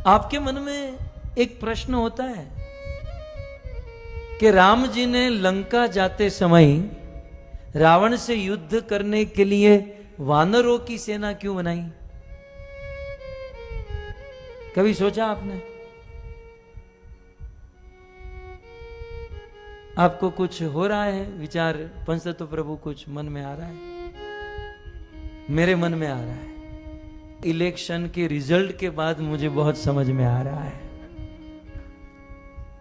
आपके मन में एक प्रश्न होता है कि राम जी ने लंका जाते समय रावण से युद्ध करने के लिए वानरों की सेना क्यों बनाई? कभी सोचा आपने? आपको कुछ हो रहा है विचार? पंचतत्व प्रभु कुछ मन में आ रहा है? मेरे मन में आ रहा है। इलेक्शन के रिजल्ट के बाद मुझे बहुत समझ में आ रहा है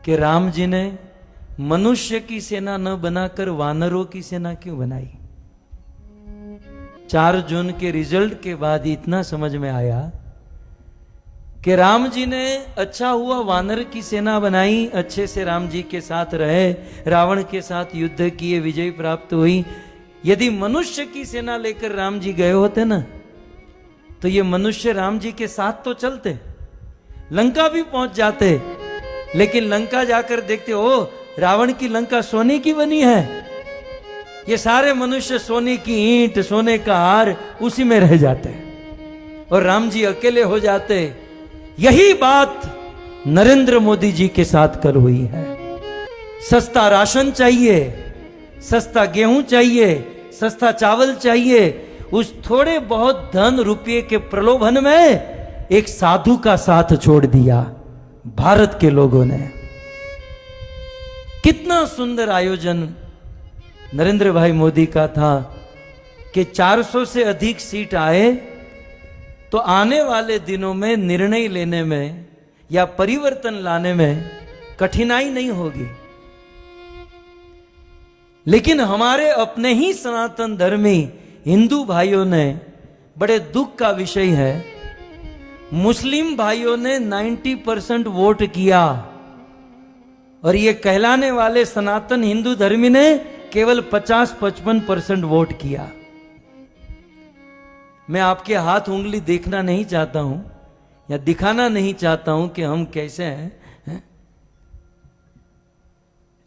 कि राम जी ने मनुष्य की सेना न बनाकर वानरों की सेना क्यों बनाई। 4 जून के रिजल्ट के बाद इतना समझ में आया कि राम जी ने अच्छा हुआ वानर की सेना बनाई, अच्छे से राम जी के साथ रहे, रावण के साथ युद्ध किए, विजय प्राप्त हुई। यदि मनुष्य की सेना लेकर राम जी गए होते ना, तो ये मनुष्य राम जी के साथ तो चलते, लंका भी पहुंच जाते, लेकिन लंका जाकर देखते ओ रावण की लंका सोने की बनी है, ये सारे मनुष्य सोने की ईंट, सोने का हार उसी में रह जाते और राम जी अकेले हो जाते। यही बात नरेंद्र मोदी जी के साथ कल हुई है। सस्ता राशन चाहिए, सस्ता गेहूं चाहिए, सस्ता चावल चाहिए, उस थोड़े बहुत धन रुपये के प्रलोभन में एक साधु का साथ छोड़ दिया भारत के लोगों ने। कितना सुंदर आयोजन नरेंद्र भाई मोदी का था कि 400 से अधिक सीट आए तो आने वाले दिनों में निर्णय लेने में या परिवर्तन लाने में कठिनाई नहीं होगी। लेकिन हमारे अपने ही सनातन धर्मी हिंदू भाइयों ने, बड़े दुख का विषय है, मुस्लिम भाइयों ने 90% वोट किया और ये कहलाने वाले सनातन हिंदू धर्मी ने केवल 50-55% वोट किया। मैं आपके हाथ उंगली देखना नहीं चाहता हूं या दिखाना नहीं चाहता हूं कि हम कैसे हैं,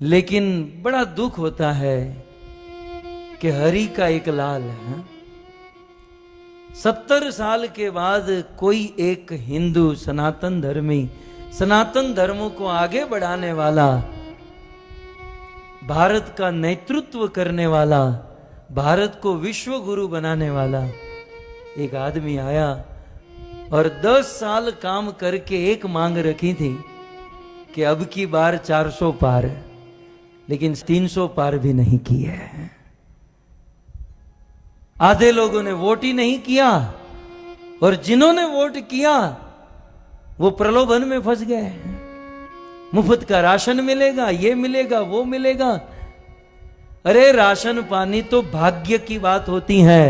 लेकिन बड़ा दुख होता है कि हरि का एक लाल है। 70 साल के बाद कोई एक हिंदू सनातन धर्मी, सनातन धर्म को आगे बढ़ाने वाला, भारत का नेतृत्व करने वाला, भारत को विश्व गुरु बनाने वाला एक आदमी आया और 10 साल काम करके एक मांग रखी थी कि अब की बार 400 पार, लेकिन 300 पार भी नहीं की है। आधे लोगों ने वोट ही नहीं किया और जिन्होंने वोट किया वो प्रलोभन में फंस गए। मुफ्त का राशन मिलेगा, ये मिलेगा, वो मिलेगा। अरे राशन पानी तो भाग्य की बात होती है,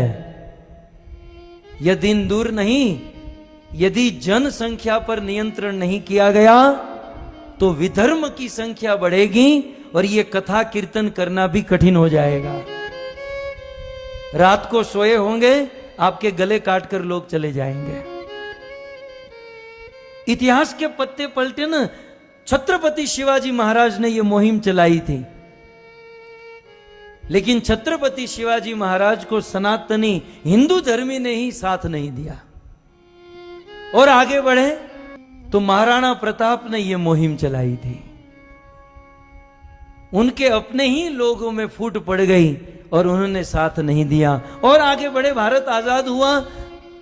यह दिन दूर नहीं। यदि जनसंख्या पर नियंत्रण नहीं किया गया तो विधर्म की संख्या बढ़ेगी और यह कथा कीर्तन करना भी कठिन हो जाएगा। रात को सोए होंगे, आपके गले काटकर लोग चले जाएंगे। इतिहास के पत्ते पलटे ना, छत्रपति शिवाजी महाराज ने यह मुहिम चलाई थी, लेकिन छत्रपति शिवाजी महाराज को सनातनी हिंदू धर्मी ने ही साथ नहीं दिया और आगे बढ़े तो महाराणा प्रताप ने यह मुहिम चलाई थी। उनके अपने ही लोगों में फूट पड़ गई और उन्होंने साथ नहीं दिया और आगे बढ़े। भारत आजाद हुआ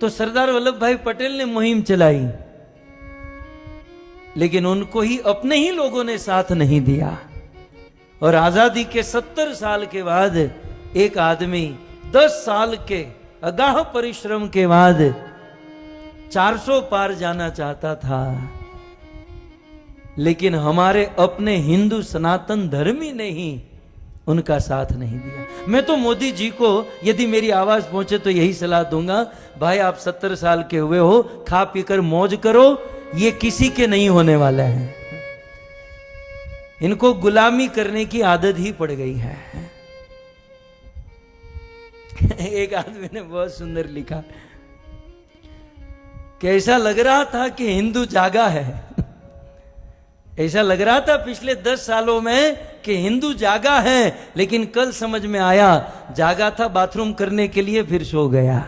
तो सरदार वल्लभ भाई पटेल ने मुहिम चलाई, लेकिन उनको ही अपने ही लोगों ने साथ नहीं दिया। और आजादी के 70 साल के बाद एक आदमी 10 साल के अगाह परिश्रम के बाद 400 पार जाना चाहता था, लेकिन हमारे अपने हिंदू सनातन धर्मी ने ही उनका साथ नहीं दिया। मैं तो मोदी जी को यदि मेरी आवाज पहुंचे तो यही सलाह दूंगा, भाई आप 70 साल के हुए हो, खा पीकर मौज करो, ये किसी के नहीं होने वाला है। इनको गुलामी करने की आदत ही पड़ गई है। एक आदमी ने बहुत सुंदर लिखा कि ऐसा लग रहा था कि हिंदू जागा है। ऐसा लग रहा था पिछले 10 सालों में कि हिंदू जागा है, लेकिन कल समझ में आया जागा था बाथरूम करने के लिए, फिर सो गया।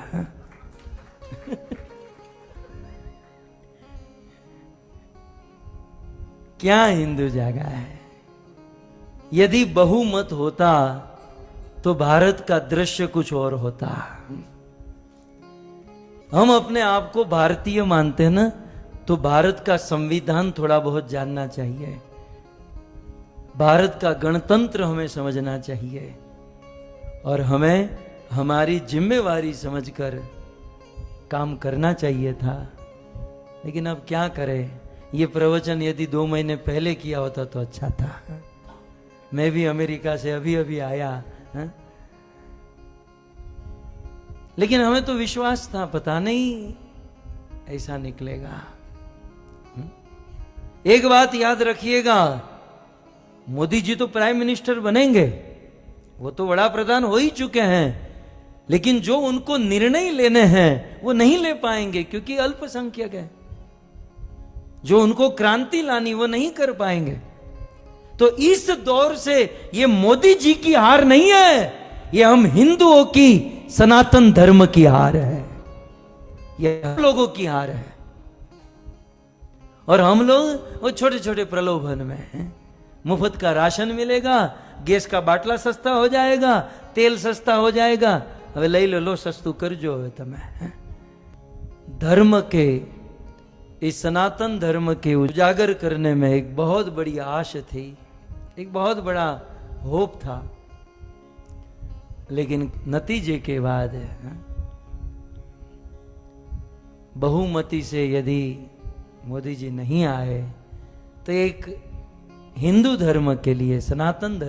क्या हिंदू जागा है। यदि बहुमत होता तो भारत का दृश्य कुछ और होता। हम अपने आप को भारतीय मानते हैं ना, तो भारत का संविधान थोड़ा बहुत जानना चाहिए, भारत का गणतंत्र हमें समझना चाहिए, और हमें हमारी जिम्मेवारी समझकर काम करना चाहिए था। लेकिन अब क्या करें, ये प्रवचन यदि 2 महीने पहले किया होता तो अच्छा था। मैं भी अमेरिका से अभी अभी आया, है? लेकिन हमें तो विश्वास था, पता नहीं ऐसा निकलेगा। एक बात याद रखिएगा, मोदी जी तो प्राइम मिनिस्टर बनेंगे, वो तो बड़ा प्रधान हो ही चुके हैं, लेकिन जो उनको निर्णय लेने हैं वो नहीं ले पाएंगे क्योंकि अल्पसंख्यक है। जो उनको क्रांति लानी वो नहीं कर पाएंगे। तो इस दौर से ये मोदी जी की हार नहीं है, ये हम हिंदुओं की सनातन धर्म की हार है, ये हम लोगों की हार है। और हम लोग वो छोटे छोटे प्रलोभन में हैं। मुफ्त का राशन मिलेगा, गैस का बाटला सस्ता हो जाएगा, तेल सस्ता हो जाएगा, હવે લઈ લો સસ્તું કરજો હવે તમે। धर्म के, इस सनातन धर्म के उजागर करने में एक बहुत बड़ी आश थी, एक बहुत बड़ा होप था, लेकिन नतीजे के बाद बहुमति से यदि मोदी जी नहीं आए तो एक हिंदू धर्म के लिए, सनातन धर्म